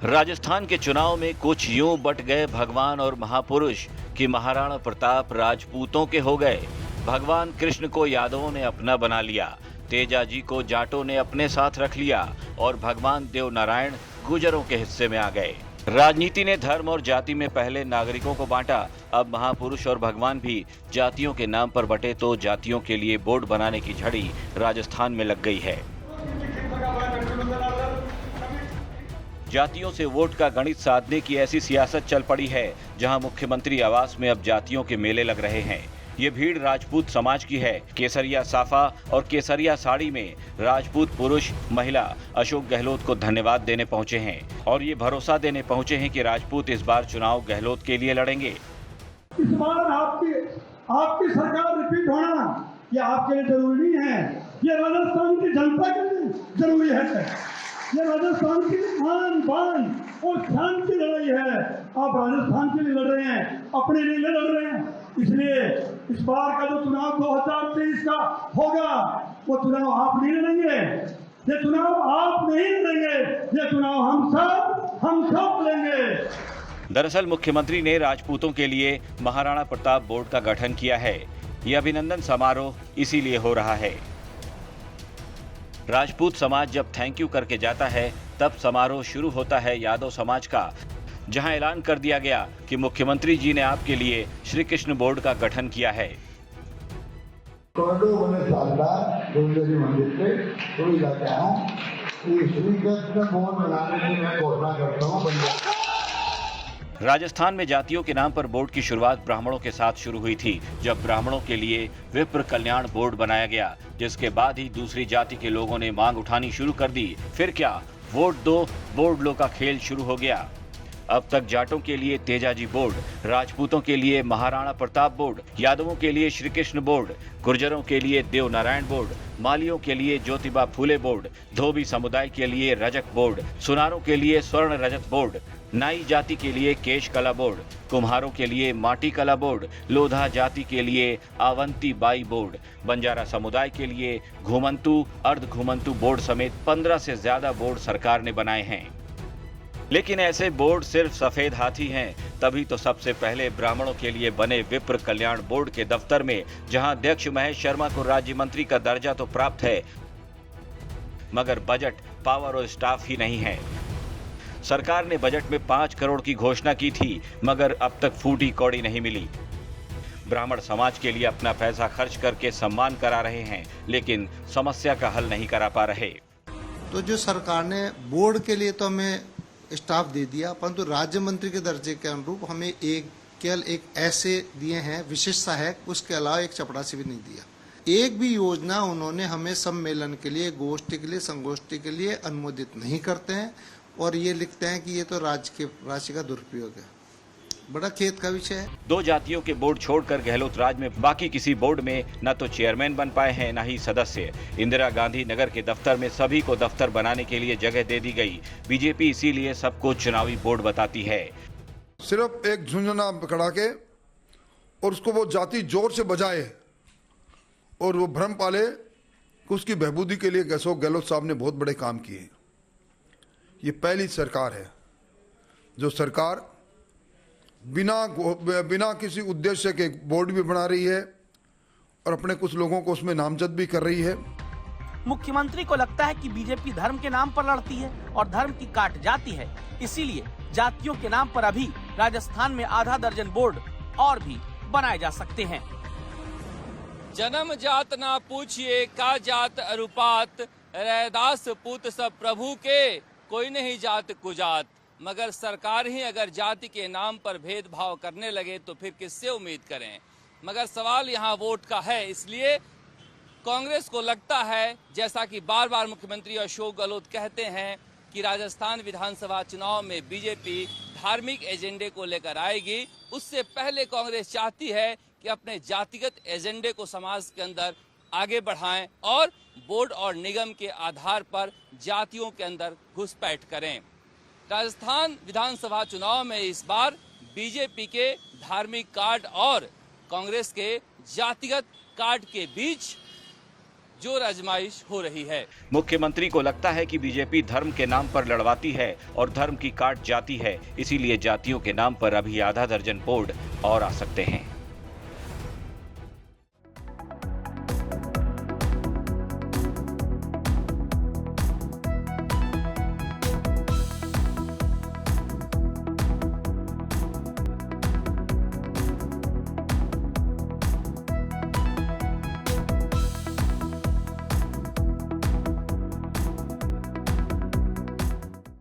राजस्थान के चुनाव में कुछ यूं बट गए भगवान और महापुरुष कि महाराणा प्रताप राजपूतों के हो गए। भगवान कृष्ण को यादवों ने अपना बना लिया, तेजाजी को जाटों ने अपने साथ रख लिया और भगवान देव नारायण गुर्जरों के हिस्से में आ गए। राजनीति ने धर्म और जाति में पहले नागरिकों को बांटा, अब महापुरुष और भगवान भी जातियों के नाम पर बटे तो जातियों के लिए बोर्ड बनाने की झड़ी राजस्थान में लग गई है। जातियों से वोट का गणित साधने की ऐसी सियासत चल पड़ी है जहां मुख्यमंत्री आवास में अब जातियों के मेले लग रहे हैं। ये भीड़ राजपूत समाज की है। केसरिया साफा और केसरिया साड़ी में राजपूत पुरुष महिला अशोक गहलोत को धन्यवाद देने पहुंचे हैं और ये भरोसा देने पहुंचे हैं कि राजपूत इस बार चुनाव गहलोत के लिए लड़ेंगे। इस बार आपकी सरकार रिपीट होना ये आपके लिए जरूरी नहीं है, ये राजस्थान की जनता के लिए जरूरी है। ये राजस्थान की आन बान और शान की लड़ाई है। आप राजस्थान के लिए लड़ रहे हैं, अपने लिए लड़ रहे हैं। इसलिए इस बार का जो चुनाव 2023 का होगा वो चुनाव आप नहीं लड़ेंगे, ये चुनाव आप नहीं लड़ेंगे, ये चुनाव हम सब लेंगे। दरअसल मुख्यमंत्री ने राजपूतों के लिए महाराणा प्रताप बोर्ड का गठन किया है। यह अभिनंदन समारोह इसीलिए हो रहा है। राजपूत समाज जब थैंक यू करके जाता है तब समारोह शुरू होता है यादव समाज का, जहां ऐलान कर दिया गया कि मुख्यमंत्री जी ने आपके लिए श्री कृष्ण बोर्ड का गठन किया है। राजस्थान में जातियों के नाम पर बोर्ड की शुरुआत ब्राह्मणों के साथ शुरू हुई थी, जब ब्राह्मणों के लिए विप्र कल्याण बोर्ड बनाया गया, जिसके बाद ही दूसरी जाति के लोगों ने मांग उठानी शुरू कर दी। फिर क्या, वोट दो बोर्ड लो का खेल शुरू हो गया। अब तक जाटों के लिए तेजाजी बोर्ड, राजपूतों के लिए महाराणा प्रताप बोर्ड, यादवों के लिए श्री कृष्ण बोर्ड, गुर्जरों के लिए देव नारायण बोर्ड, मालियों के लिए ज्योतिबा फूले बोर्ड, धोबी समुदाय के लिए रजक बोर्ड, सुनारों के लिए स्वर्ण रजत बोर्ड, नाई जाति के लिए केश कला बोर्ड, कुम्हारों के लिए माटी कला बोर्ड, लोधा जाति के लिए आवंती बाई बोर्ड, बंजारा समुदाय के लिए घुमंतु अर्ध घुमंतु बोर्ड समेत 15 से ज्यादा बोर्ड सरकार ने बनाए हैं। लेकिन ऐसे बोर्ड सिर्फ सफेद हाथी हैं, तभी तो सबसे पहले ब्राह्मणों के लिए बने विप्र कल्याण बोर्ड के दफ्तर में, जहां अध्यक्ष महेश शर्मा को राज्य मंत्री का दर्जा तो प्राप्त है, मगर बजट, पावर और स्टाफ ही नहीं है। सरकार ने बजट में 5 करोड़ की घोषणा की थी, मगर अब तक फूटी कौड़ी नहीं मिली। ब्राह्मण समाज के लिए अपना पैसा खर्च करके सम्मान करा रहे हैं, लेकिन समस्या का हल नहीं करा पा रहे। तो जो सरकार ने बोर्ड के लिए तो हमें स्टाफ दे दिया, परंतु राज्य मंत्री के दर्जे के अनुरूप हमें केवल एक ऐसे दिए हैं विशेष सहायक, उसके अलावा एक चपरासी भी नहीं दिया। एक भी योजना उन्होंने हमें सम्मेलन के लिए, गोष्ठी के लिए, संगोष्ठी के लिए अनुमोदित नहीं करते हैं और ये लिखते हैं कि ये तो राज्य की राशि का दुरुपयोग है। बड़ा खेद का विषय है। 2 जातियों के बोर्ड छोड़कर गहलोत राज में बाकी किसी बोर्ड में न तो चेयरमैन बन पाए हैं, न ही सदस्य। इंदिरा गांधी नगर के दफ्तर में सभी को दफ्तर बनाने के लिए जगह दे दी गई। बीजेपी इसीलिए सबको चुनावी बोर्ड बताती है। सिर्फ एक झुंझुना पकड़ा के और उसको वो जाति जोर से बजाए और वो भ्रम पाले कि उसकी बहबूदी के लिए अशोक गहलोत साहब ने बहुत बड़े काम किए। ये पहली सरकार है जो सरकार बिना किसी उद्देश्य के बोर्ड भी बना रही है और अपने कुछ लोगों को उसमें नामजद भी कर रही है। मुख्यमंत्री को लगता है कि बीजेपी धर्म के नाम पर लड़ती है और धर्म की काट जाती है, इसीलिए जातियों के नाम पर अभी राजस्थान में आधा दर्जन बोर्ड और भी बनाए जा सकते हैं। जन्म जात ना पूछिए का जात अरुपात, रैदास पूत सब प्रभु के, कोई नहीं जात कुजात। मगर सरकार ही अगर जाति के नाम पर भेदभाव करने लगे तो फिर किससे उम्मीद करें। मगर सवाल यहाँ वोट का है, इसलिए कांग्रेस को लगता है, जैसा कि बार बार मुख्यमंत्री अशोक गहलोत कहते हैं, कि राजस्थान विधानसभा चुनाव में बीजेपी धार्मिक एजेंडे को लेकर आएगी। उससे पहले कांग्रेस चाहती है कि अपने जातिगत एजेंडे को समाज के अंदर आगे बढ़ाएं और बोर्ड और निगम के आधार पर जातियों के अंदर घुसपैठ करें। राजस्थान विधानसभा चुनाव में इस बार बीजेपी के धार्मिक कार्ड और कांग्रेस के जातिगत कार्ड के बीच जोर आजमाइश हो रही है। मुख्यमंत्री को लगता है कि बीजेपी धर्म के नाम पर लड़वाती है और धर्म की काट जाती है, इसीलिए जातियों के नाम पर अभी आधा दर्जन बोर्ड और आ सकते हैं।